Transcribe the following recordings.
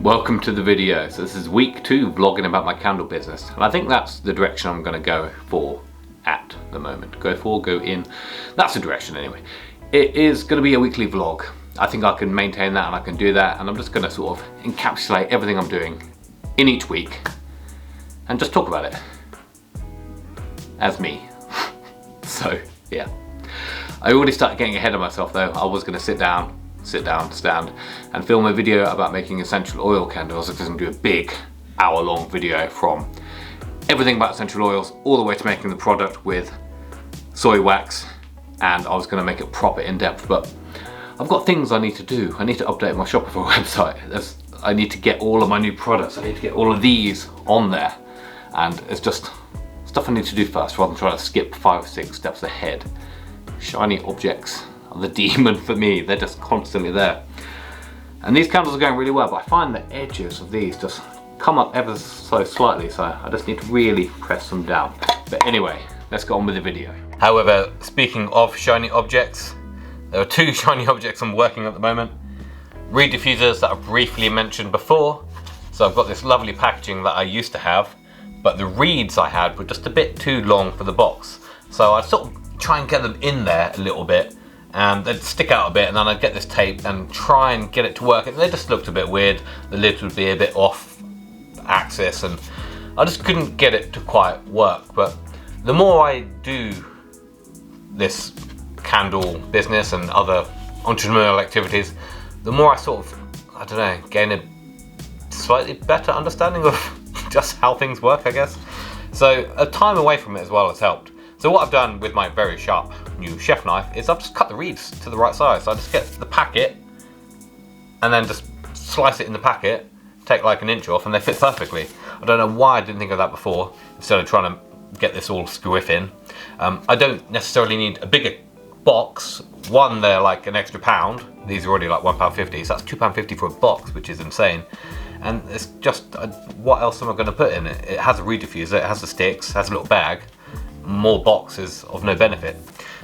Welcome to the video. So this is week 2 vlogging about my candle business, and I think that's the direction I'm going to go for at the moment. Go in. That's the direction anyway. It is going to be a weekly vlog. I think I can maintain that and I can do that, and I'm just going to sort of encapsulate everything I'm doing in each week and just talk about it as me. So yeah, I already started getting ahead of myself though. I was going to sit down, stand and film a video about making essential oil candles. I was going to do a big hour-long video from everything about essential oils all the way to making the product with soy wax, and I was going to make it proper in-depth, but I've got things I need to do. I need to update my Shopify website. I need to get all of my new products. I need to get all of these on there, and it's just stuff I need to do first rather than trying to skip 5 or 6 steps ahead. Shiny objects are the demon for me. They're just constantly there. And these candles are going really well, but I find the edges of these just come up ever so slightly, so I just need to really press them down. But anyway, let's get on with the video. However, speaking of shiny objects, there are 2 shiny objects I'm working at the moment. Reed diffusers that I briefly mentioned before. So I've got this lovely packaging that I used to have, but the reeds I had were just a bit too long for the box. So I sort of try and get them in there a little bit, and they'd stick out a bit, and then I'd get this tape and try and get it to work, and they just looked a bit weird. The lid would be a bit off axis, and I just couldn't get it to quite work. But the more I do this candle business and other entrepreneurial activities, the more I sort of, I don't know, gain a slightly better understanding of just how things work, I guess. So a time away from it as well has helped. So what I've done with my very sharp new chef knife is I've just cut the reeds to the right size. So I just get the packet and then just slice it in the packet, take like an inch off, and they fit perfectly. I don't know why I didn't think of that before, instead of trying to get this all squiff in. I don't necessarily need a bigger box. One, they're like an extra £1. These are already like £1.50, so that's £2.50 for a box, which is insane. And it's just, what else am I going to put in it? It has a reed diffuser, it has the sticks, it has a little bag. More boxes of no benefit.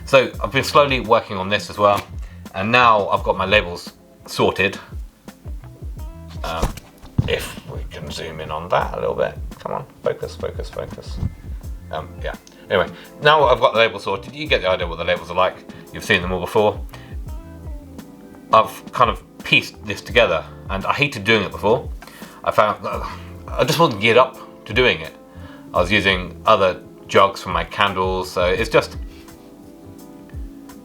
So I've been slowly working on this as well, and now I've got my labels sorted. If we can zoom in on that a little bit. Come on, focus. Yeah. Anyway, now I've got the labels sorted. You get the idea what the labels are like. You've seen them all before. I've kind of pieced this together, and I hated doing it before. I found I just wasn't geared up to doing it. I was using other jugs for my candles, so it's just,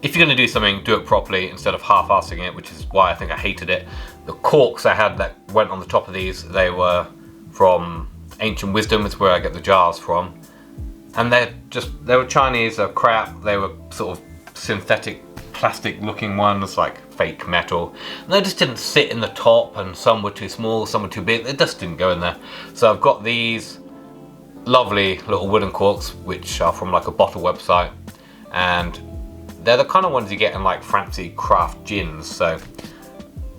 if you're going to do something, do it properly instead of half-assing it, which is why I think I hated it. The corks I had that went on the top of these, they were from Ancient Wisdom, it's where I get the jars from, and they were Chinese, they're crap. They were sort of synthetic plastic looking ones, like fake metal, and they just didn't sit in the top, and some were too small, some were too big, they just didn't go in there. So I've got these lovely little wooden corks, which are from like a bottle website, and they're the kind of ones you get in like fancy craft gins. So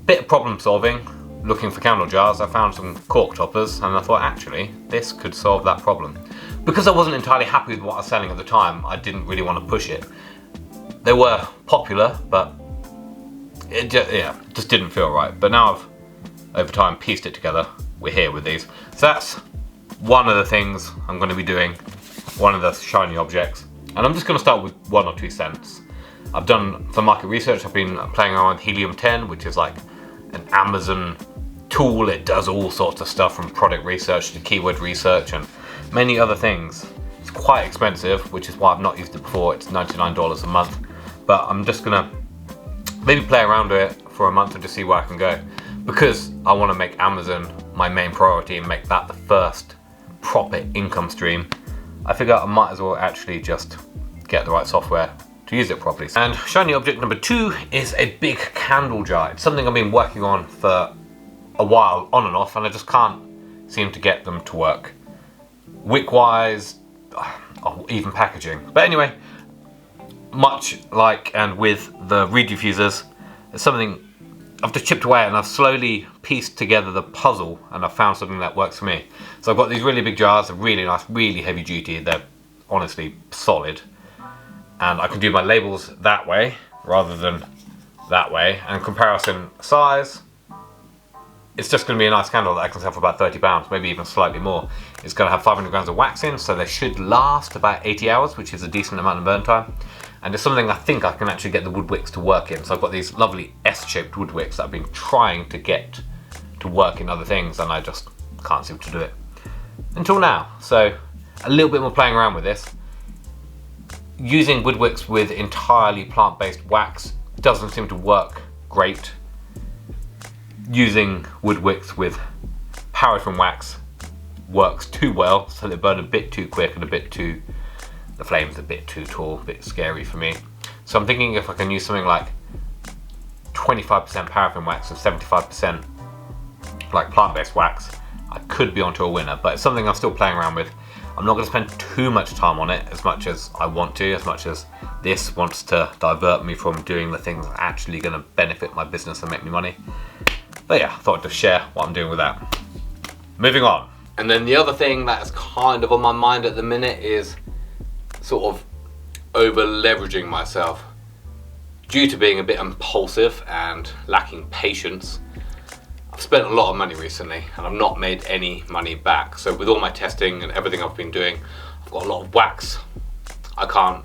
bit of problem solving, looking for candle jars, I found some cork toppers, and I thought actually this could solve that problem. Because I wasn't entirely happy with what I was selling at the time, I didn't really want to push it. They were popular, but it just didn't feel right. But now I've over time pieced it together. We're here with these. So that's one of the things I'm going to be doing, one of the shiny objects, and I'm just going to start with 1 or 2 cents. I've done some market research. I've been playing around with Helium-10, which is like an Amazon tool. It does all sorts of stuff from product research to keyword research and many other things. It's quite expensive, which is why I've not used it before. It's $99 a month, but I'm just going to maybe play around with it for a month and just see where I can go, because I want to make Amazon my main priority and make that the first proper income stream. I figure I might as well actually just get the right software to use it properly. And shiny object number 2 is a big candle jar. It's something I've been working on for a while, on and off, and I just can't seem to get them to work. Wick wise, or even packaging. But anyway, much like and with the reed diffusers, it's something I've just chipped away, and I've slowly pieced together the puzzle, and I've found something that works for me. So I've got these really big jars, they're really nice, really heavy duty, they're honestly solid. And I can do my labels that way rather than that way, and comparison size, it's just going to be a nice candle that I can sell for about £30, maybe even slightly more. It's going to have 500 grams of wax in, so they should last about 80 hours, which is a decent amount of burn time. And it's something I think I can actually get the wood wicks to work in. So I've got these lovely S-shaped wood wicks that I've been trying to get to work in other things, and I just can't seem to do it until now. So a little bit more playing around with this. Using wood wicks with entirely plant-based wax doesn't seem to work great. Using wood wicks with paraffin wax works too well, so they burn a bit too quick and the flame's a bit too tall, a bit scary for me. So I'm thinking if I can use something like 25% paraffin wax and 75% like plant-based wax, I could be onto a winner, but it's something I'm still playing around with. I'm not going to spend too much time on it as much as I want to, as much as this wants to divert me from doing the things that are actually going to benefit my business and make me money. But yeah, I thought I'd just share what I'm doing with that. Moving on. And then the other thing that's kind of on my mind at the minute is sort of over leveraging myself. Due to being a bit impulsive and lacking patience, I've spent a lot of money recently and I've not made any money back. So with all my testing and everything I've been doing, I've got a lot of wax I can't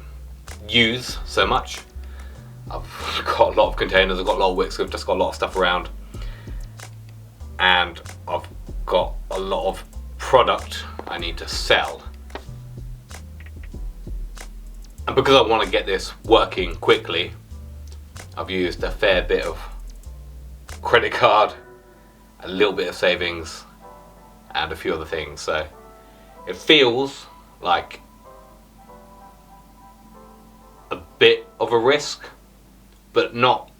use so much. I've got a lot of containers, I've got a lot of wicks, I've just got a lot of stuff around. And I've got a lot of product I need to sell. And because I want to get this working quickly, I've used a fair bit of credit card, a little bit of savings, and a few other things. So it feels like a bit of a risk, but not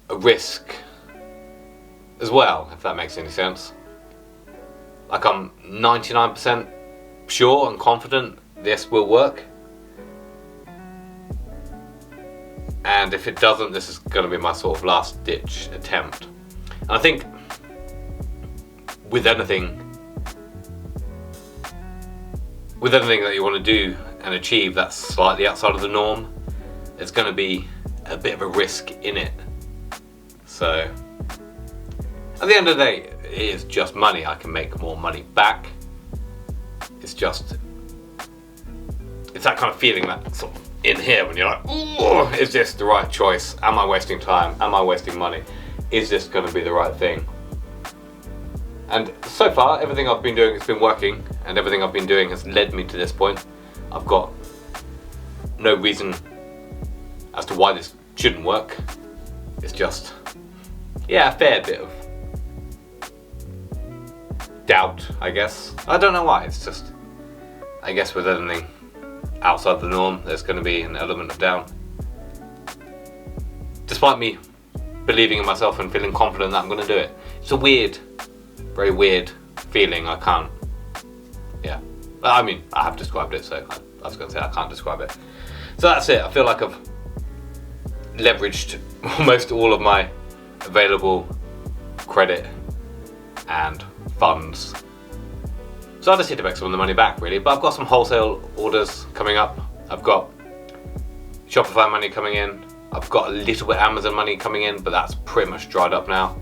a risk as well, if that makes any sense. Like I'm 99% sure and confident this will work. And if it doesn't, this is going to be my sort of last ditch attempt. And I think with anything that you want to do and achieve that's slightly outside of the norm, there's going to be a bit of a risk in it. So at the end of the day, it is just money. I can make more money back. It's that kind of feeling that sort of in here when you're like, oh, is this the right choice? Am I wasting time? Am I wasting money? Is this going to be the right thing? And so far, everything I've been doing has been working, and everything I've been doing has led me to this point. I've got no reason as to why this shouldn't work. It's just, yeah, a fair bit of doubt, I guess. I don't know why, it's just, I guess with anything outside the norm, there's going to be an element of doubt. Despite me believing in myself and feeling confident that I'm going to do it. It's a weird, very weird feeling. I can't, yeah. I mean, I have described it, so I was going to say I can't describe it. So that's it. I feel like I've leveraged almost all of my available credit and funds. So I just need to make some of the money back really, but I've got some wholesale orders coming up. I've got Shopify money coming in. I've got a little bit of Amazon money coming in, but that's pretty much dried up now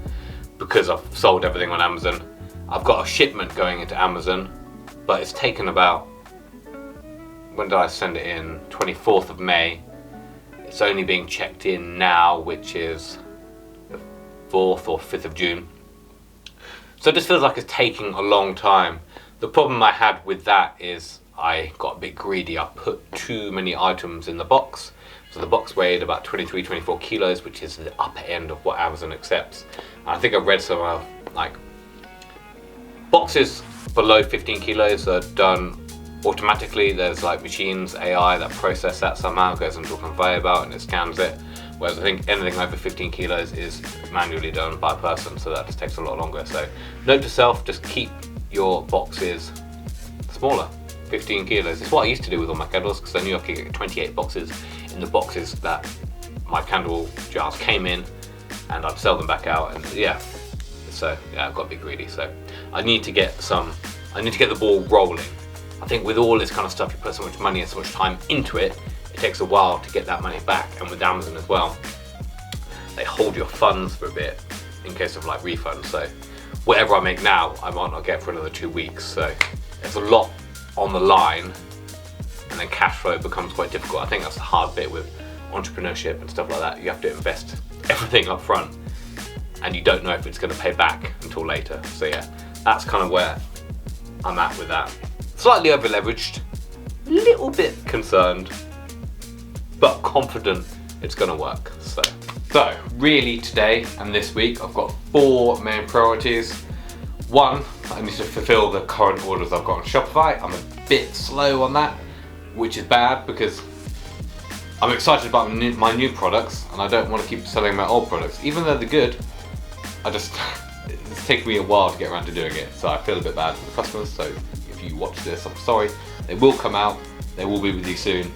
because I've sold everything on Amazon. I've got a shipment going into Amazon, but it's taken about, when did I send it in? 24th of May. It's only being checked in now, which is the 4th or 5th of June. So it just feels like it's taking a long time. The problem I had with that is I got a bit greedy. I put too many items in the box. So the box weighed about 23, 24 kilos, which is the upper end of what Amazon accepts. And I think I've read somewhere like boxes below 15 kilos are done automatically. There's like machines, AI that process that somehow, goes into a conveyor belt and it scans it. Whereas I think anything over 15 kilos is manually done by a person, so that just takes a lot longer. So note to self, just keep your boxes smaller, 15 kilos. It's what I used to do with all my candles, because I knew I could get 28 boxes in the boxes that my candle jars came in, and I'd sell them back out, and yeah. So yeah, I've got to be greedy. So I need to get the ball rolling. I think with all this kind of stuff, you put so much money and so much time into it, it takes a while to get that money back. And with Amazon as well, they hold your funds for a bit. in case of like refunds. So whatever I make now, I might not get for another 2 weeks. So there's a lot on the line, and then cash flow becomes quite difficult. I think that's the hard bit with entrepreneurship and stuff like that. You have to invest everything up front, and you don't know if it's going to pay back until later. So yeah, that's kind of where I'm at with that. Slightly over leveraged, a little bit concerned, but confident it's going to work. So really today and this week I've got 4 main priorities. 1, I need to fulfill the current orders I've got on Shopify. I'm a bit slow on that, which is bad because I'm excited about my new products and I don't want to keep selling my old products. Even though they're good, it's taken me a while to get around to doing it. So I feel a bit bad for the customers. So if you watch this, I'm sorry. They will come out, they will be with you soon.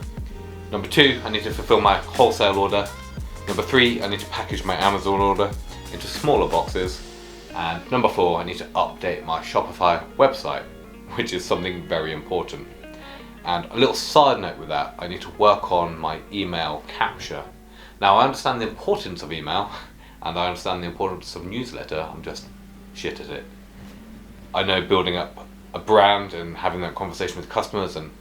Number 2, I need to fulfill my wholesale order. Number 3, I need to package my Amazon order into smaller boxes. And number 4, I need to update my Shopify website, which is something very important. And a little side note with that, I need to work on my email capture. Now I understand the importance of email, and I understand the importance of newsletter, I'm just shit at it. I know building up a brand and having that conversation with customers and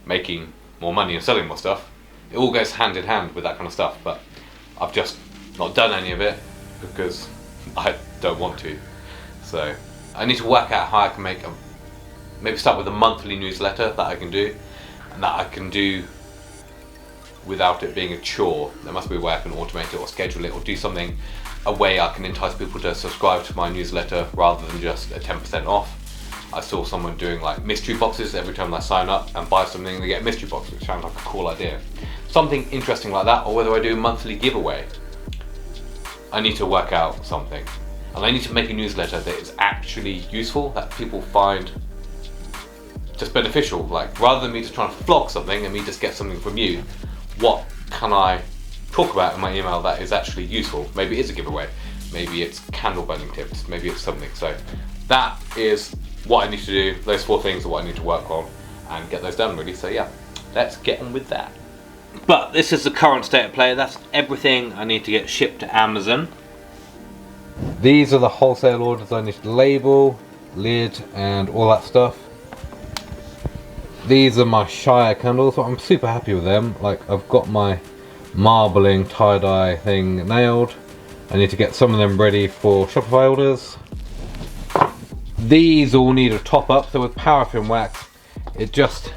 making more money and selling more stuff, it all goes hand in hand with that kind of stuff, but I've just not done any of it because I don't want to. So I need to work out how I can maybe start with a monthly newsletter that I can do, and that I can do without it being a chore. There must be a way I can automate it or schedule it or do something, a way I can entice people to subscribe to my newsletter rather than just a 10% off. I saw someone doing like mystery boxes every time they sign up and buy something, they get a mystery box, which sounds like a cool idea. Something interesting like that, or whether I do a monthly giveaway. I need to work out something. And I need to make a newsletter that is actually useful, that people find just beneficial. Like, rather than me just trying to flog something and me just get something from you, what can I talk about in my email that is actually useful? Maybe it's a giveaway, maybe it's candle burning tips, maybe it's something. So that is what I need to do. Those 4 things are what I need to work on and get those done really. So yeah, let's get on with that. But this is the current state of play. That's everything I need to get shipped to Amazon. These are the wholesale orders I need to label, lid, and all that stuff. These are my Shire candles. So I'm super happy with them. Like, I've got my marbling tie-dye thing nailed. I need to get some of them ready for Shopify orders. These all need a top up. So with paraffin wax, it just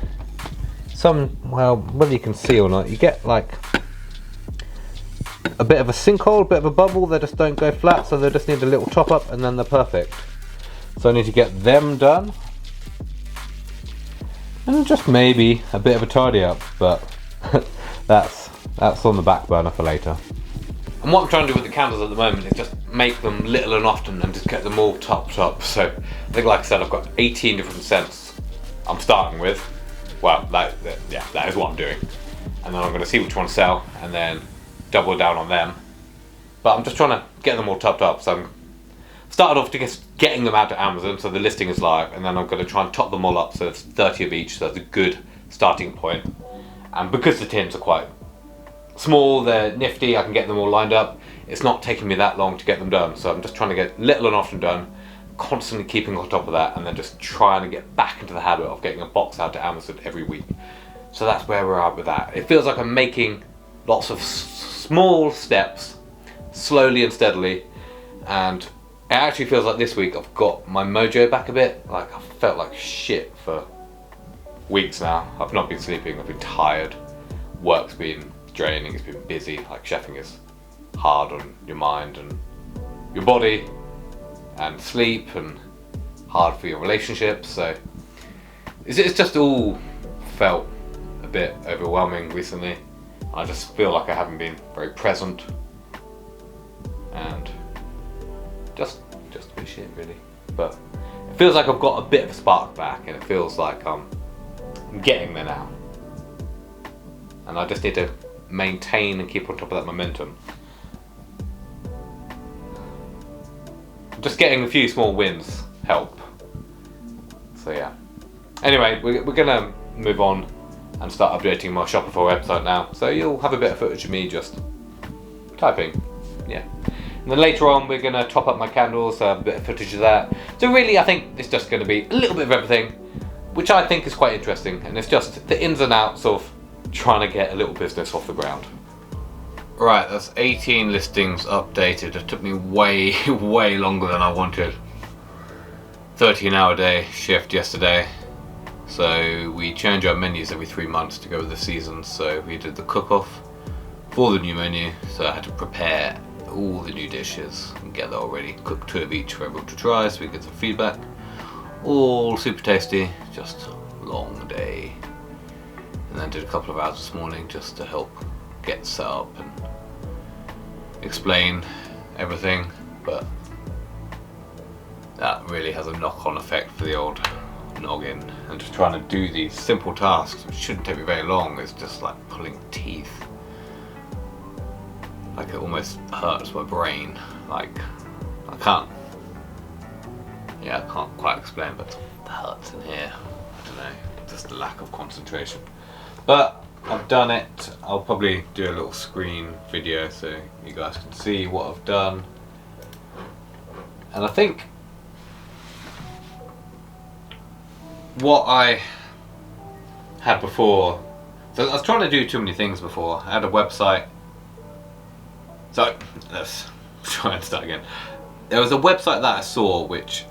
well, whether you can see or not, you get like a bit of a sinkhole, a bit of a bubble. They just don't go flat, so they just need a little top up and then they're perfect. So I need to get them done. And just maybe a bit of a tidy up, but that's on the back burner for later. And what I'm trying to do with the candles at the moment is just make them little and often and just get them all topped up. So I think, like I said, I've got 18 different scents I'm starting with. Well, that is what I'm doing. And then I'm going to see which ones sell and then double down on them. But I'm just trying to get them all topped up. So I'm started off to getting them out to Amazon, so the listing is live, and then I'm going to try and top them all up so it's 30 of each, so that's a good starting point. And because the tins are quite small, they're nifty, I can get them all lined up. It's not taking me that long to get them done, so I'm just trying to get little and often done, constantly keeping on top of that, and then just trying to get back into the habit of getting a box out to Amazon every week. So that's where we're at with that. It feels like I'm making lots of small steps, slowly and steadily, and it actually feels like this week I've got my mojo back a bit. Like, I've felt like shit for weeks now. I've not been sleeping, I've been tired, work's been draining, it's been busy. Like, chefing is hard on your mind and your body and sleep, and hard for your relationships. So it's just all felt a bit overwhelming recently. I just feel like I haven't been very present and just a bit shit really. But it feels like I've got a bit of a spark back, and it feels like I'm getting there now. And I just need to maintain and keep on top of that momentum. Just getting a few small wins help. So yeah. Anyway, we're gonna move on and start updating my Shopify website now. So you'll have a bit of footage of me just typing. Yeah. And then later on we're going to top up my candles, a bit of footage of that. So really I think it's just going to be a little bit of everything, which I think is quite interesting, and it's just the ins and outs of trying to get a little business off the ground. Right, that's 18 listings updated. It took me way longer than I wanted. 13-hour day shift yesterday. So we change our menus every 3 months to go with the seasons. So we did the cook-off for the new menu. So I had to prepare all the new dishes and get that all ready. Cook 2 of each for everyone to try so we get some feedback. All super tasty, just a long day. And then did a couple of hours this morning just to help get set up and explain everything. But that really has a knock-on effect for the old noggin, and just trying to do these simple tasks, which shouldn't take me very long, is just like pulling teeth. Like it almost hurts my brain. Like I can't quite explain, but it hurts in here. I don't know, just the lack of concentration. But I've done it. I'll probably do a little screen video so you guys can see what I've done. And I think what I had before, so I was trying to do too many things before. I had a website. So let's try and start again. There was a website that I saw which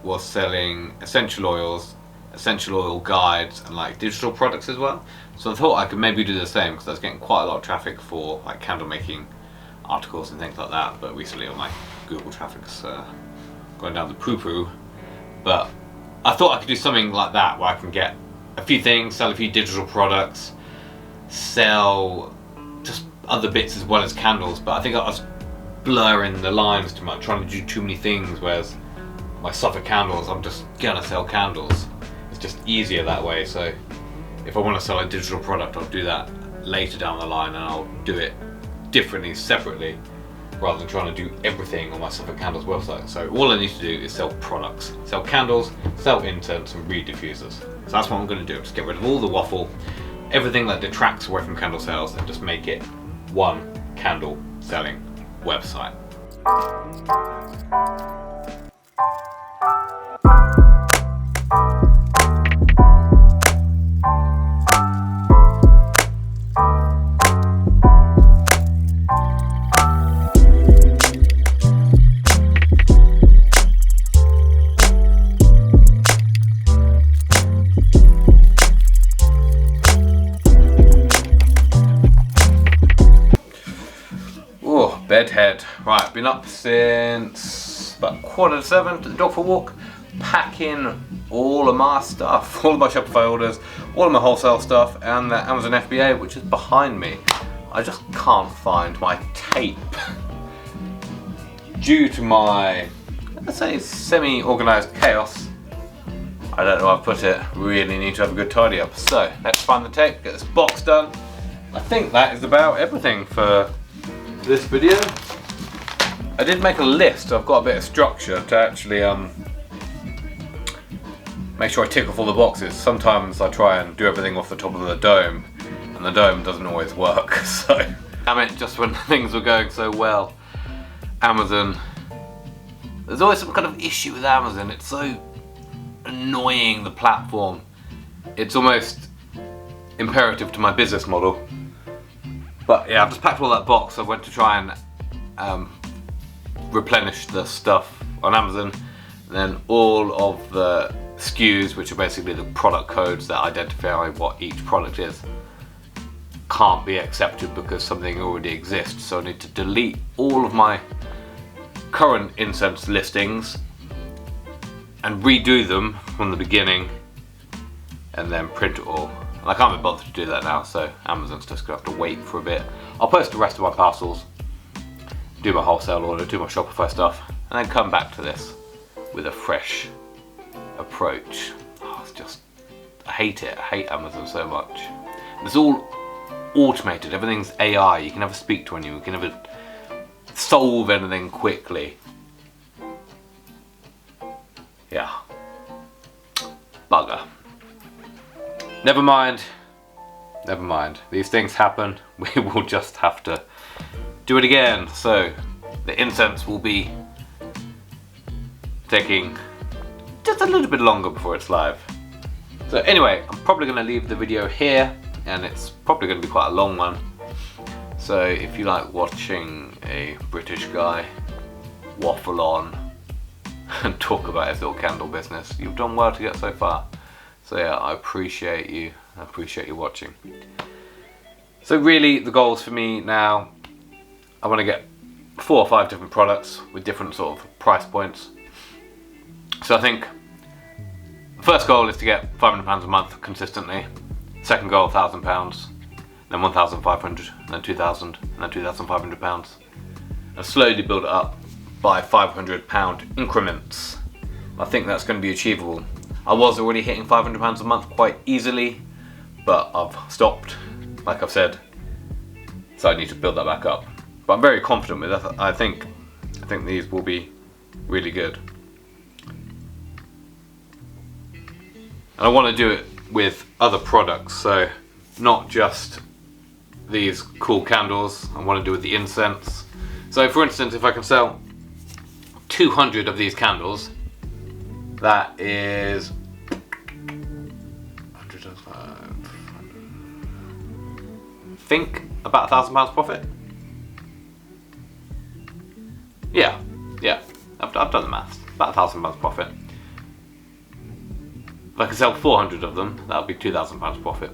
was selling essential oils, essential oil guides, and like digital products as well. So I thought I could maybe do the same, because I was getting quite a lot of traffic for like candle making articles and things like that. But recently all my Google traffic's going down the poo-poo. But I thought I could do something like that where I can get a few things, sell a few digital products, sell just other bits as well as candles. But I think I was blurring the lines too much, trying to do too many things, whereas my Suffolk candles, I'm just gonna sell candles. It's just easier that way. So if I want to sell a digital product, I'll do that later down the line, and I'll do it differently, separately, rather than trying to do everything on my Suffolk Candles website. So all I need to do is sell products, sell candles, sell incense and reed diffusers. So that's what I'm going to do. Just get rid of all the waffle, everything that detracts away from candle sales, and just make it one candle selling website. Bedhead. Right, been up since about 6:45, took the dog for a walk, packing all of my stuff, all of my Shopify orders, all of my wholesale stuff, and the Amazon FBA, which is behind me. I just can't find my tape. Due to my, let's say, semi-organised chaos, I don't know where I've put it. Really need to have a good tidy up. So let's find the tape, get this box done. I think that is about everything for this video. I did make a list, so I've got a bit of structure to actually make sure I tick off all the boxes. Sometimes I try and do everything off the top of the dome, and the dome doesn't always work. So, damn it, just when things were going so well. Amazon. There's always some kind of issue with Amazon. It's so annoying, the platform. It's almost imperative to my business model. But yeah, I've just packed all that box. I went to try and replenish the stuff on Amazon, and then all of the SKUs, which are basically the product codes that identify what each product is, can't be accepted because something already exists. So I need to delete all of my current incense listings and redo them from the beginning, and then print it all. And I can't be bothered to do that now, so Amazon's just gonna have to wait for a bit. I'll post the rest of my parcels, do my wholesale order, do my Shopify stuff, and then come back to this with a fresh approach. Oh, it's just, I hate it. I hate Amazon so much. It's all automated. Everything's AI. You can never speak to anyone. You can never solve anything quickly. Yeah. Bugger. Never mind. Never mind. These things happen. We will just have to do it again. So, The incense will be taking just a little bit longer before it's live. So anyway, I'm probably going to leave the video here, and it's probably going to be quite a long one. So if you like watching a British guy waffle on and talk about his little candle business, you've done well to get so far. So yeah, I appreciate you watching. So really the goals for me now, I want to get 4 or 5 different products with different sort of price points. So I think the first goal is to get £500 a month consistently. Second goal, £1,000, then 1,500, then 2,000, and then £2,500. And slowly build it up by £500 increments. I think that's going to be achievable. I was already hitting £500 a month quite easily, but I've stopped, like I've said, so I need to build that back up. But I'm very confident with that. I think these will be really good. And I want to do it with other products, so not just these cool candles. I want to do it with the incense. So for instance, if I can sell 200 of these candles, that is 100 times 5, I think about £1,000 profit. Yeah, I've done the maths. About £1,000 profit. If I can sell 400 of them, that'll be £2,000 profit.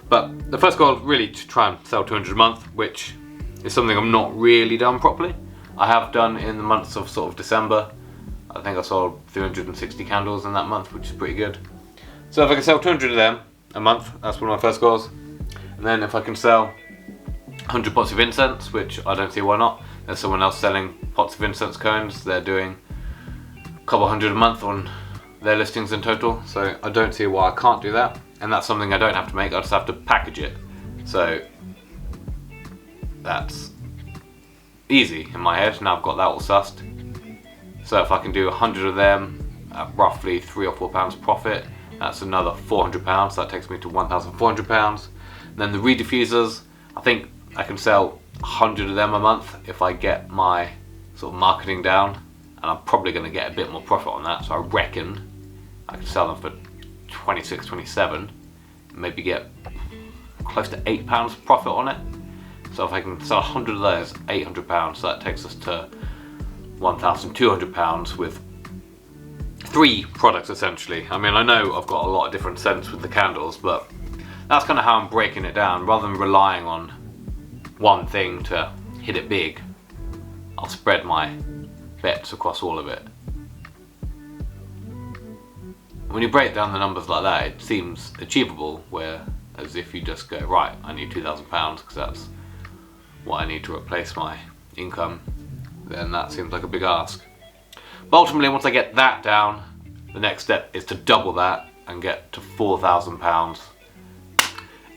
But the first goal is really to try and sell 200 a month, which is something I've not really done properly. I have done in the months of sort of December. I think I sold 360 candles in that month, which is pretty good. So if I can sell 200 of them a month, that's one of my first goals. And then if I can sell 100 pots of incense, which I don't see why not. There's someone else selling pots of incense cones. They're doing a couple hundred a month on their listings in total. So I don't see why I can't do that. And that's something I don't have to make, I just have to package it. So that's easy in my head. Now I've got that all sussed. So if I can do 100 of them at roughly £3 or £4 profit, that's another £400. That takes me to £1,400. Then the reed diffusers, I think I can sell 100 of them a month if I get my sort of marketing down, and I'm probably going to get a bit more profit on that. So I reckon I can sell them for 26, 27, maybe get close to £8 profit on it. So if I can sell 100 of those, £800, so that takes us to £1,200 with 3 products essentially. I mean, I know I've got a lot of different scents with the candles, but that's kind of how I'm breaking it down. Rather than relying on one thing to hit it big, I'll spread my bets across all of it. When you break down the numbers like that, it seems achievable, whereas if you just go, right, I need £2,000 because that's what I need to replace my income, then that seems like a big ask. But ultimately, once I get that down, the next step is to double that and get to £4,000.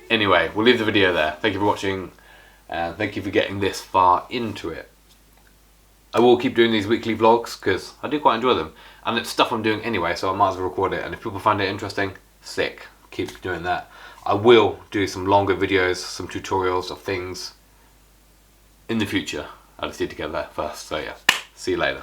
Anyway, we'll leave the video there. Thank you for watching, and thank you for getting this far into it. I will keep doing these weekly vlogs because I do quite enjoy them, and it's stuff I'm doing anyway, so I might as well record it. And if people find it interesting, sick, keep doing that. I will do some longer videos, some tutorials of things in the future. I just need to get there first. So yeah, see you later.